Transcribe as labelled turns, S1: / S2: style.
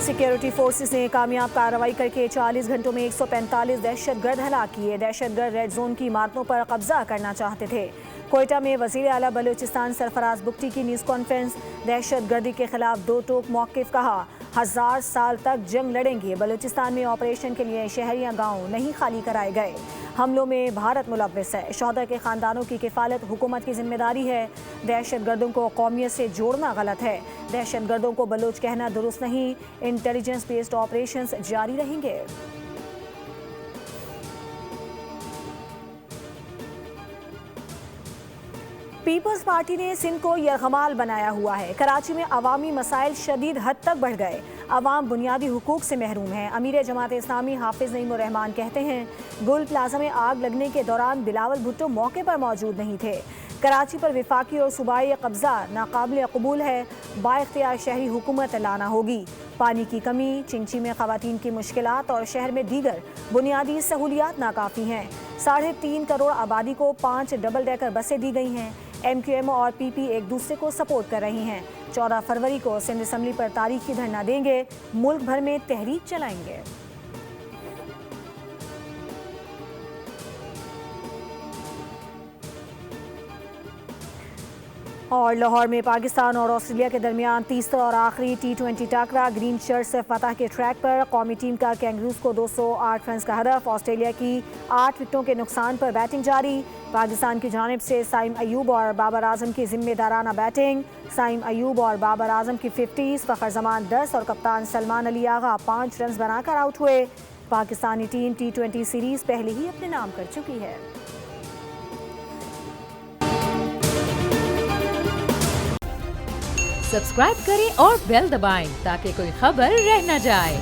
S1: Security forces نے کامیاب کارروائی کرکے 40 گھنٹوں میں 145 دہشت گرد ہلاک کیے۔ دہشت گرد ریڈ زون کی عمارتوں پر قبضہ کرنا چاہتے تھے۔ کوئٹہ میں وزیر اعلیٰ بلوچستان سرفراز بگٹی کی نیوز کانفرنس۔ دہشت گردی کے خلاف دو ٹوک موقف کہا، 1000 سال تک جنگ لڑیں گے۔ بلوچستان میں آپریشن کے لیے شہریاں گاؤں نہیں خالی کرائے گئے۔ حملوں میں بھارت ملوث ہے۔ شہداء کے خاندانوں کی کفالت حکومت کی ذمہ داری ہے۔ دہشت گردوں کو قومیت سے جوڑنا غلط ہے۔ دہشت گردوں کو بلوچ کہنا درست نہیں۔ انٹیلیجنس بیسڈ آپریشنز جاری رہیں گے۔ پیپلز پارٹی نے سندھ کو یرغمال بنایا ہوا ہے۔ کراچی میں عوامی مسائل شدید حد تک بڑھ گئے۔ عوام بنیادی حقوق سے محروم ہیں۔ امیر جماعت اسلامی حافظ نعیم الرحمان کہتے ہیں، گل پلازا میں آگ لگنے کے دوران بلاول بھٹو موقع پر موجود نہیں تھے۔ کراچی پر وفاقی اور صوبائی قبضہ ناقابل قبول ہے۔ با اختیار شہری حکومت لانا ہوگی۔ پانی کی کمی، چنچی میں خواتین کی مشکلات اور شہر میں دیگر بنیادی سہولیات ناکافی ہیں۔ 3.5 کروڑ آبادی کو 5 ڈبل ڈیکر بسیں دی گئی ہیں۔ ایم کیو ایم اور پی پی ایک دوسرے کو سپورٹ کر رہی ہیں۔ 14 فروری کو سندھ اسمبلی پر تاریخی دھرنا دیں گے۔ ملک بھر میں تحریک چلائیں گے۔ اور لاہور میں پاکستان اور آسٹریلیا کے درمیان تیسرا اور آخری T20 ٹاکرا۔ گرین شرٹ سے فتح کے ٹریک پر قومی ٹیم کا کینگروز کو 208 رنز کا ہدف۔ آسٹریلیا کی 8 وکٹوں کے نقصان پر بیٹنگ جاری۔ پاکستان کی جانب سے سائم ایوب اور بابر اعظم کی ذمہ دارانہ بیٹنگ۔ سائم ایوب اور بابر اعظم کی 50s، فخر زمان 10 اور کپتان سلمان علی آغا 5 رنز بنا کر آؤٹ ہوئے۔ پاکستانی ٹیم T20 سیریز پہلے ہی اپنے نام کر چکی ہے۔
S2: سبسکرائب کریں اور بیل دبائیں تاکہ کوئی خبر رہ نہ جائے۔